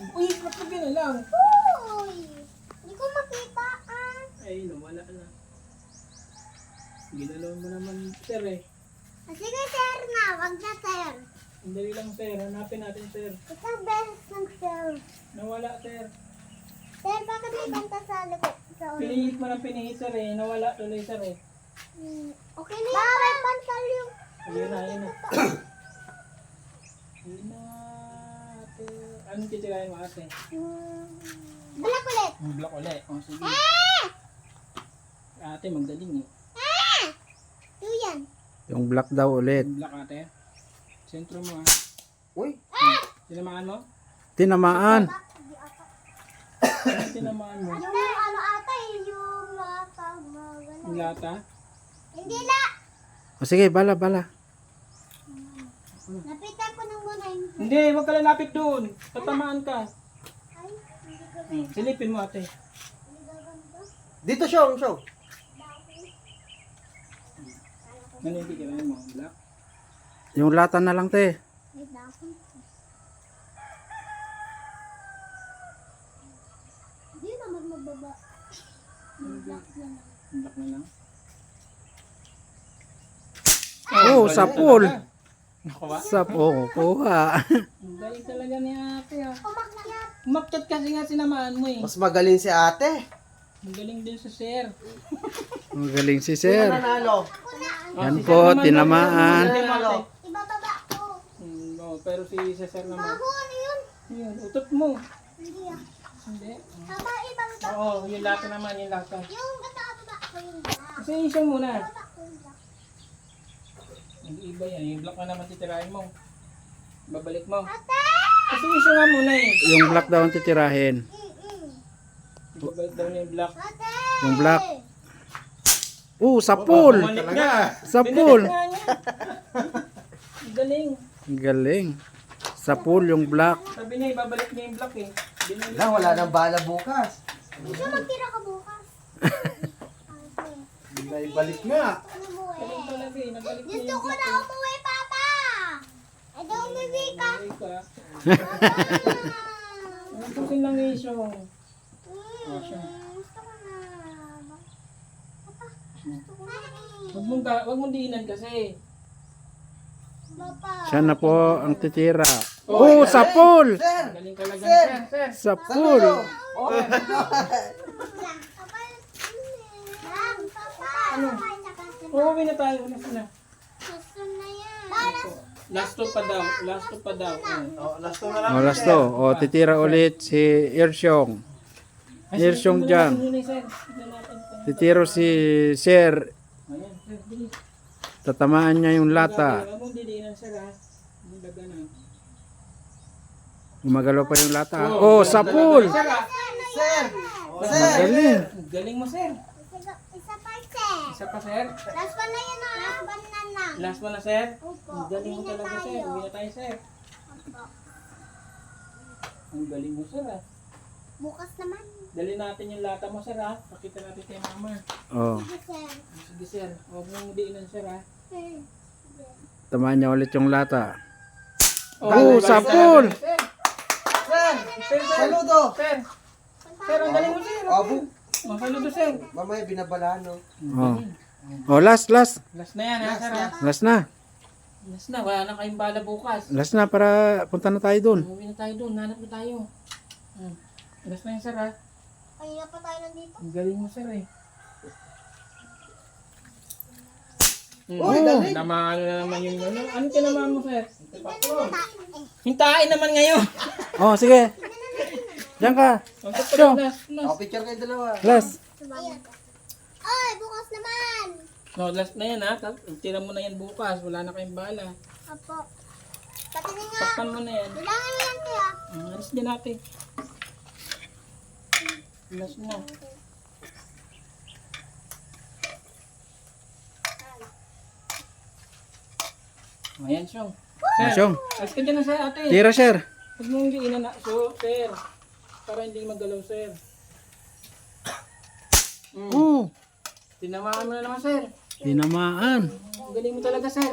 Uy, kapag na lang. Uy! Hindi ko makita Ay, nawala na. Ginalaw mo naman, sir eh. Sige, sir na. Wag na, sir. Ang dali lang, sir. Hanapin natin, sir. Isang beses ng sir. Nawala, sir. Sir, bakit may banta sa likod? Sa ulo? Pinihit mo ng pinihit, sir eh. Nawala tuloy, sir eh. Okay na yun. Bakit bantal yung... Ayun na, ayun na. Ayun na, ate. Anong titirahin mo, ate? Balak ulit. Ang block ulit. O, sige. Ate, magdaling eh. Ito yan. Yung black daw ulit. Ang block, ate. Sentro mo, ha. Uy! Tinamaan mo? Tinamaan. Tinamaan mo. Yung ano ata yung lata. Yung lata? Hindi la. O sige, bala, bala. Napitan ko ng muna yung... Hindi, huwag ka lalapit doon. Tatamaan ka. Ay, hindi ko Silipin mo, ate. Dito, Shong, Shong. Ano yung titirahin mo? Black? Yung lata na lang, te. May dahon. Hindi naman mababa. Black na lang. Oh, galing sapul. talaga. Nakuha? Oh, kuha. Ang galing talaga ni ate, ah. Umakyat. Umakyat kasi nga sinamaan mo eh. Mas magaling si ate. Ang galing din sa sir. Magaling si Sino sir. nanalo? Yan si po, sir naman, tinamaan. galing din, ate. Ibababa ko. Pero si sir naman. Bago, ano yun? Yun, utot mo. Hindi ah. Hindi. Tama, ibababa. Oo, yung lata naman, yung lata. Yung baba ko yung black. Kasi isa muna. Baba ko yung black. Mag-iba yan. Yung black na naman titirahin mo. Babalik mo. Ate! Kasi isa nga muna eh. Yung black daw ang titirahin. Babalik daw niya yung black. Ate! Yung black. Sapul. Bumalik niya. Sapul. Binalik nga niya. Ang galing. Galing. Sapul yung black. Sabi niya, ibabalik niya yung black eh. Binalik Wala, wala nang bala bukas. Hindi siya magtira ka bukas. Naibalik nga. Galing talaga eh. Nabalik niya Gusto yung ko black na eh. umuwi, Papa! Ay, daw umuwi ka. Bumalik ka. Papa! Ano po silang issue? Gusto ko na. Papa, gusto ko na. Wag mong diinan kasi. Papa. Siya na po ang titira. Sapul. Sir! Galing talaga ni sir. Sapul. Oh, Papa, lang, Papa. Ano? Uuwi na tayo. Gusto na. Gusto na yan. Last two pa daw. Last two pa daw. oh, last two na lang. Last to. Titira ulit si Irsyong. Irsyong dyan. Titiro si Sir. Ayan, sir. Bilis. Tatamaan niya yung lata. Huwag mong didiinan sir ha. Hindi daga na. Gumagalaw pa yung lata. Sir Sapul. ha. Sir! Magaling. Galing mo sir. Isa pa, sir. Isa pa sir. Last one na yun, last one na lang. Last one na sir. Opo. Ang galing mo Uwi na talaga tayo. sir. Uwi na tayo sir. Opo. Ang galing mo sir ha. Bukas naman. Dali natin yung lata mo sir ha. Pakita natin kay mama. Sige, sir. Sige sir. Huwag mong diinan sir ha. Tamaan niya ulit yung lata. galing sapul. talaga, Sir. Sir! Sir, sir. Saludo! Sir. Sir, ang galing mo sir. Abu! Saludo sir. Mamaya binabalaan, no? Last. Last na yan ha sir ha. Last na. Last na. Wala na kayong bala bukas. Last na para punta na tayo dun. Umuwi na tayo doon. Hanap na tayo. Last na yan sir ha. Kanina pa tayo nandito. Ang galing mo sir eh. Uy, galing! Namaan na naman yung ano. Ano tinamaan mo sir? Eh, Hintain naman ngayon. Sige. Diyan ka. Magpapalit last. Oh, picture kayo dalawa. Last. Ayan. Ay, bukas naman. No, last na yan ha. Tira mo na yan bukas. Wala na kayong bala. Opo. Patingin nga. Takpan mo na yan. Bilangin mo lang kaya. Alis din natin. Last na. Ayan, Syong. Syong. Alis ka dyan na sa ate. Tira, sir. Huwag mong diinan na. So, sir. Para hindi magalaw, sir. Tinamaan mo na naman, sir. Tinamaan. Ang galing mo talaga, sir.